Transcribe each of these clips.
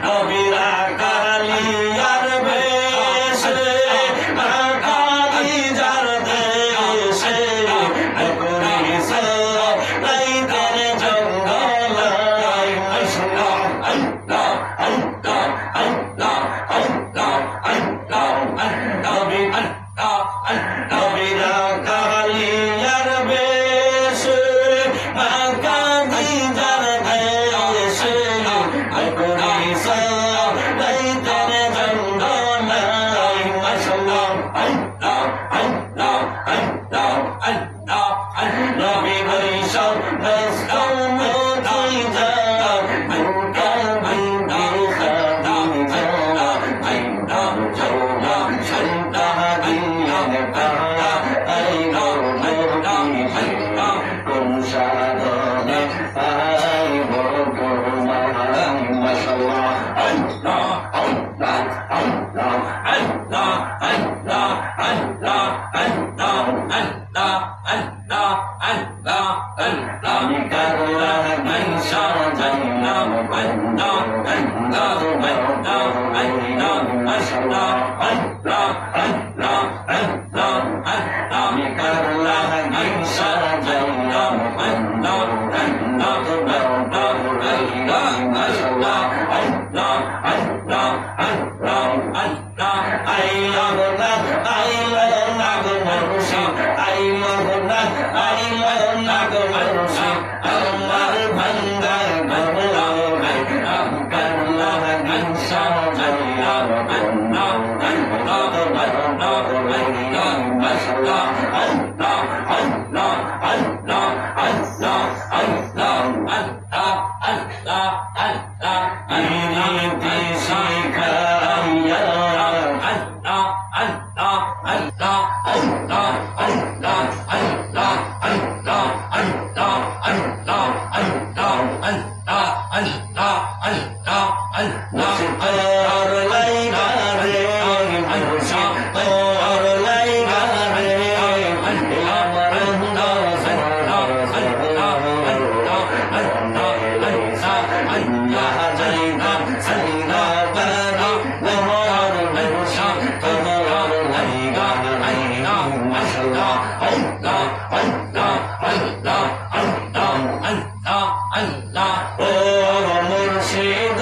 নবীরা কালিয়ার বেশে কালি যার দেশে করি সালাইতের জঙ্গলায় আল্লাহ আল্লাহ আল্লাহ আল্লাহ আল্লাহ আল্লাহ নবী আল্লাহ নবীরা কালিয়ার বেশে কালি যার দেশে করি সালাইতের জঙ্গলায় আল্লাহ আল্লাহ আল্লাহ আল্লাহ আল্লাহ নবী বৈশাখ দস্তম যা মনকা মনকা খাদা খাদা আইনা জওলা শান্তা দিয়ান পাতা আইনা মনকা মনকা কোন সাধনে আইব তোমায় মাশাআল্লাহ আল্লাহ আল্লাহ আল্লাহ আল্লাহ আল্লাহ আল্লাহ আল্লাহ আল্লাহ আল্লাহ আল্লাহ আল্লাহ নিকাল্লাহ মাইশা জান্নাম আল্লাহ আল্লাহ আল্লাহ আল্লাহ মাশাআল্লাহ আল্লাহ আল্লাহ আল্লাহ আল্লাহ নিকাল্লাহ মাইশা জান্নাম আল্লাহ আল্লাহ আল্লাহ আল্লাহ মাশাআল্লাহ আল্লাহ আল্লাহ আল্লাহ আল্লাহ আইলাহুনা আইলাহুনা মুর্শিদ আইলাহুনা আইলাহুনা মুর্শিদ আমার ভাঙ্গা ভাঙ্গা আল্লাহ ইনশা আল্লাহ আল্লাহ আল্লাহ আল্লাহ আল্লাহ মাশাআল্লাহ আল্লাহ আল্লাহ আল্লাহ আল্লাহ আল্লাহ আল্লাহ আল্লাহ আল্লাহ ইরিতি শিখাইয়া আল্লাহ আল্লাহ আল্লাহ আল্লাহ আল্লাহ আল্লাহ আল্লাহ আল্লাহ আল্লাহ আল্লাহ আল্লাহ আল্লাহ আল্লাহ আল্লাহ আর লাইগা রে আল্লাহ আর লাইগা রে আল্লাহ আল্লাহ আল্লাহ আল্লাহ আল্লাহ আল্লাহ আল্লাহ জাইনা সাইনা বারা নহর আল্লাহ তোমার লাইগা আইনা মাশাআল্লাহ আল্লাহ আল্লাহ আল্লাহ আল্লাহ আল্লাহ আল্লাহ ও মুর্শিদ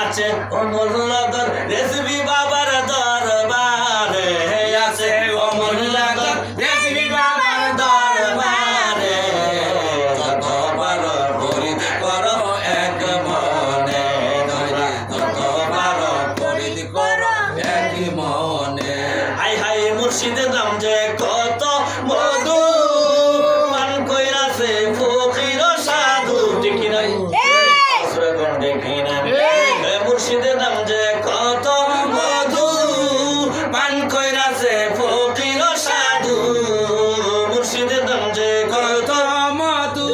আছে অমূল্যগর রেসিপি বাবার দরবারে আছে অমূল্যগর রেসিপি বাবার দরবারে যত পারো ফরিদ করো এক মনে যত পারো ফরিদ করো এক মনে হাই হাই মুর্শিদের নাম যে কত মধু পান কইরাছে ফকির সাধু ঠিক না দেখি না মুর্শিদের নাম যে কত মধু পান কইরাছে ফকির সাধু মুর্শিদের নাম যে কত মধু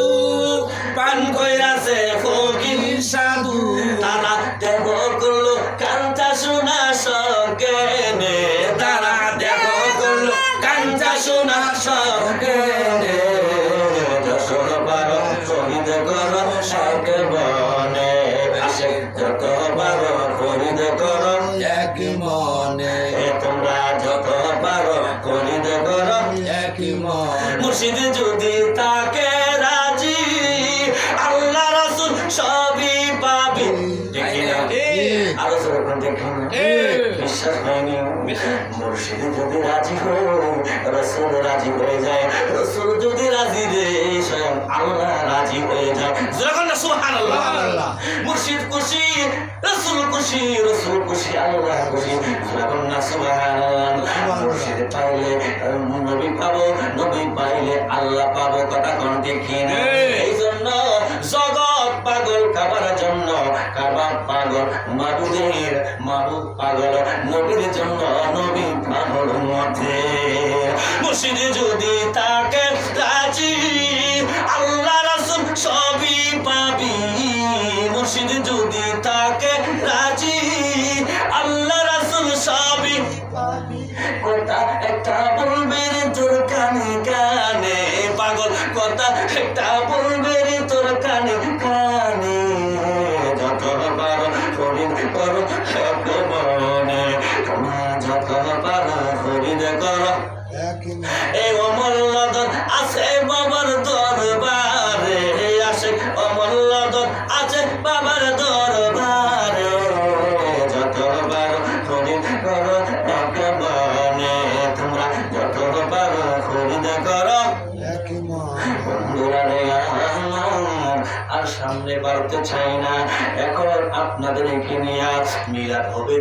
পান কইরাছে ফকির সাধু তারা দেব করলো কাঞ্চা সোনা সকেনে তারা দেব করলো কাঞ্চা সোনা সকেনে দশর বারো শহীদ করো শখ বনে যত পারো ফরিদ করো এক মনে তোমরা যত পারো ফরিদ করো এক মনে মুর্শিদ যদি তাকে রাজি আল্লাহ রাসূল সবই পাবি আরো যখন দেখুন বিশ্বাস হয়নি মুর্শিদ যদি রাজি হয় রাসূল রাজি হয়ে যায় রাসূল যদি রাজি রে স্বয়ং আল্লাহ রাজি হয়ে যায় যখন সুবহানাল্লাহ মুর্শিদ খুশি রাসূল খুশি রাসূল খুশি আল্লাহ খুশি যখন সুবহানাল্লাহ মুর্শিদ পাইলে নবী পাবো নবী পাইলে আল্লাহ পাবো কথা কোন দেখি না এইজন্য জগৎ পাগল খাবার জন্য কাবা পাগল মাবুদের মাবুদ পাগল নবীর জন্য নবী পাগল মধ্যে মুর্শিদ যদি তাকে রাজি আল্লাহ রাসূল সবই পাবি মুর্শিদ যদি তাকে রাজি আল্লাহ রাসূল সবই পাবি কথা একটা বলবে তোর কানে কানে পাগল কথা একটা বলবে তোর কানে কানে খরিদ করো মনে তোমরা যত পারো খরিদ করো এই অমূল্য ধন আছে বাবার দরবারে আসে অমূল্য ধন আছে বাবার দরবারে যত পারো খরিদ করো মনে তোমরা যত পারো খরিদ করো বন্ধুরা রে আমার আর সামনে বাড়তে চাই না এখন আপনাদের এখানে মিলাদ হবে